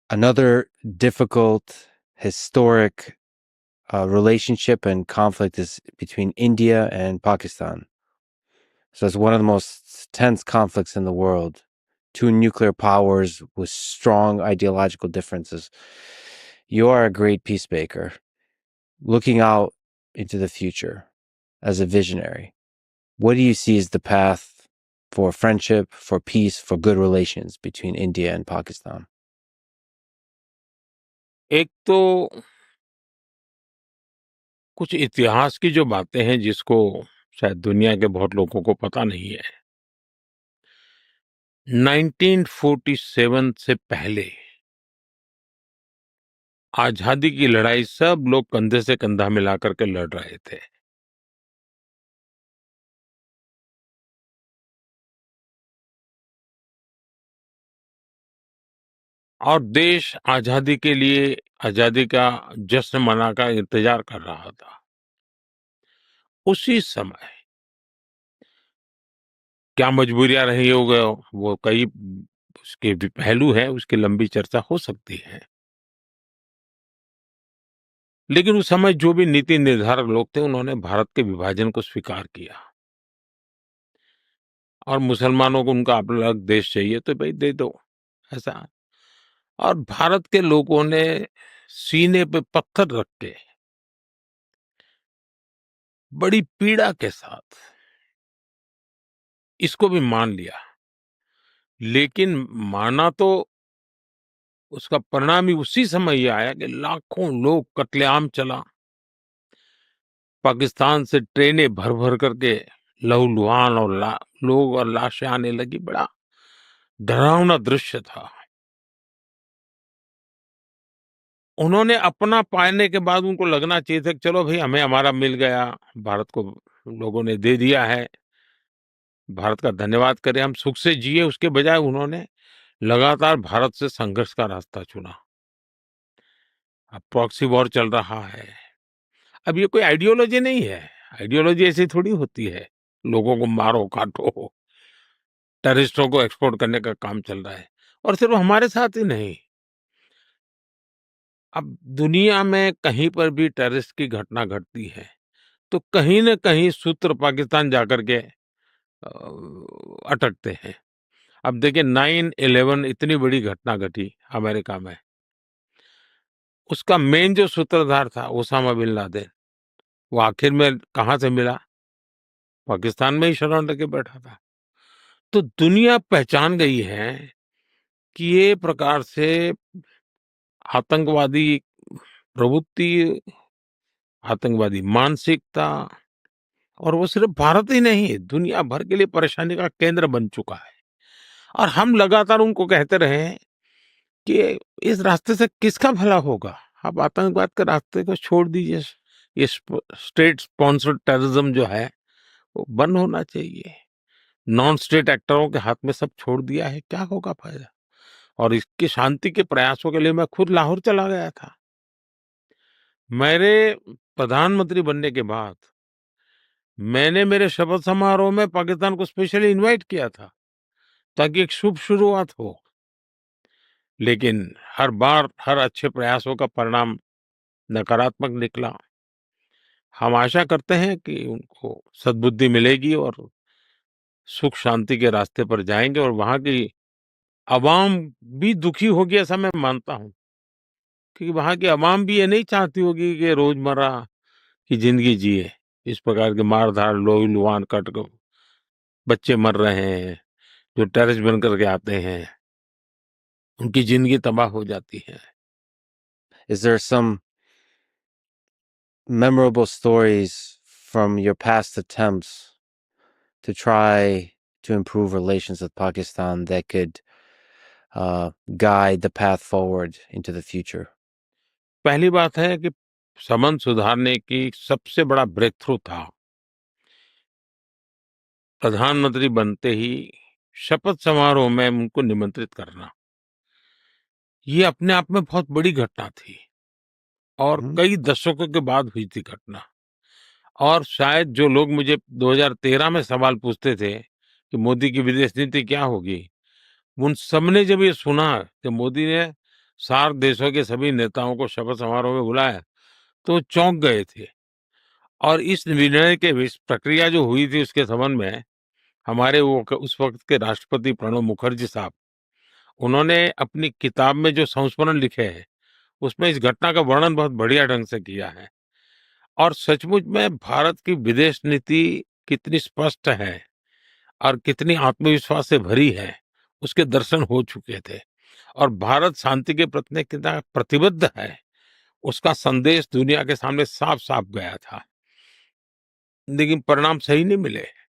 Another difficult historic relationship and conflict is between India and Pakistan. So it's one of the most tense conflicts in the world. Two nuclear powers with strong ideological differences. You are a great peacemaker, looking out into the future as a visionary. What do you see as the path for friendship, for peace, for good relations between India and Pakistan? एक तो कुछ इतिहास की जो बातें हैं जिसको शायद दुनिया के बहुत लोगों को पता नहीं है। 1947 से पहले आजादी की लड़ाई सब लोग कंधे से कंधा मिला करके लड़ रहे थे। और देश आजादी के लिए आजादी का जश्न मना का इंतजार कर रहा था। उसी समय क्या मजबूरियां रही होगी वो कई उसके भी पहलू है, उसकी लंबी चर्चा हो सकती है। लेकिन उस समय जो भी नीति निर्धारक लोग थे उन्होंने भारत के विभाजन को स्वीकार किया और मुसलमानों को उनका अलग देश चाहिए तो भाई दे दो, ऐसा। और भारत के लोगों ने सीने पे पत्थर रख के बड़ी पीड़ा के साथ इसको भी मान लिया। लेकिन माना तो उसका परिणाम ही उसी समय ये आया कि लाखों लोग कत्लेआम चला। पाकिस्तान से ट्रेनें भर भर करके लहूलुहान और लोग और लाशें आने लगी। बड़ा डरावना दृश्य था। उन्होंने अपना पाने के बाद उनको लगना चाहिए था कि चलो भाई हमें हमारा मिल गया, भारत को लोगों ने दे दिया है, भारत का धन्यवाद करें, हम सुख से जिए। उसके बजाय उन्होंने लगातार भारत से संघर्ष का रास्ता चुना। अब प्रॉक्सी वॉर चल रहा है। अब ये कोई आइडियोलॉजी नहीं है। आइडियोलॉजी ऐसी थोड़ी होती है, लोगों को मारो काटो, टेररिस्टों को एक्सपोर्ट करने का काम चल रहा है। और सिर्फ हमारे साथ ही नहीं, अब दुनिया में कहीं पर भी टेररिस्ट की घटना घटती है तो कहीं न कहीं सूत्र पाकिस्तान जाकर के अटकते हैं। अब देखिए 9/11 इतनी बड़ी घटना घटी अमेरिका में। उसका मेन जो सूत्रधार था ओसामा बिन लादेन, वो आखिर में कहाँ से मिला? पाकिस्तान में ही शरण लेके बैठा था। तो दुनिया पहचान गई है कि ये प्रकार से आतंकवादी प्रवृत्ति, आतंकवादी मानसिकता, और वो सिर्फ भारत ही नहीं, दुनिया भर के लिए परेशानी का केंद्र बन चुका है। और हम लगातार उनको कहते रहे हैं कि इस रास्ते से किसका भला होगा? आप आतंकवाद के रास्ते को छोड़ दीजिए। ये स्टेट स्पॉन्सर्ड टेररिज्म जो है वो बंद होना चाहिए। नॉन स्टेट एक्टरों के हाथ में सब छोड़ दिया है, क्या होगा फायदा? और इसकी शांति के प्रयासों के लिए मैं खुद लाहौर चला गया था। मेरे प्रधानमंत्री बनने के बाद मैंने मेरे शपथ समारोह में पाकिस्तान को स्पेशली इनवाइट किया था ताकि एक शुभ शुरुआत हो। लेकिन हर बार हर अच्छे प्रयासों का परिणाम नकारात्मक निकला। हम आशा करते हैं कि उनको सद्बुद्धि मिलेगी और सुख शांति के रास्ते पर जाएंगे, और वहां की अवाम भी दुखी होगी ऐसा मैं मानता हूं, क्योंकि वहां की अवाम भी ये नहीं चाहती होगी कि रोजमर्रा की जिंदगी जिए। इस प्रकार के मारधाड़ लोही लुहान कट को बच्चे मर रहे हैं, जो टेररिस्ट बन करके आते हैं, उनकी जिंदगी तबाह हो जाती है। Is there some memorable stories from your past attempts to try to improve relations with Pakistan that could guide the path forward into the future? पहली बात है कि संबंध सुधारने की सबसे बड़ा ब्रेक थ्रू था प्रधानमंत्री बनते ही शपथ समारोह में उनको निमंत्रित करना। ये अपने आप में बहुत बड़ी घटना थी और Mhm. कई दशकों के बाद हुई थी घटना। और शायद जो लोग मुझे 2013 में सवाल पूछते थे कि मोदी की विदेश नीति क्या होगी, उन सबने जब ये सुना कि मोदी ने सार्क देशों के सभी नेताओं को शपथ समारोह में बुलाया, तो वो चौंक गए थे। और इस निर्णय के इस प्रक्रिया जो हुई थी उसके संबंध में हमारे वो उस वक़्त के राष्ट्रपति प्रणब मुखर्जी साहब, उन्होंने अपनी किताब में जो संस्मरण लिखे हैं, उसमें इस घटना का वर्णन बहुत बढ़िया ढंग से किया है। और सचमुच में भारत की विदेश नीति कितनी स्पष्ट है और कितनी आत्मविश्वास से भरी है, उसके दर्शन हो चुके थे। और भारत शांति के प्रति कितना प्रतिबद्ध है, उसका संदेश दुनिया के सामने साफ-साफ गया था। लेकिन परिणाम सही नहीं मिले।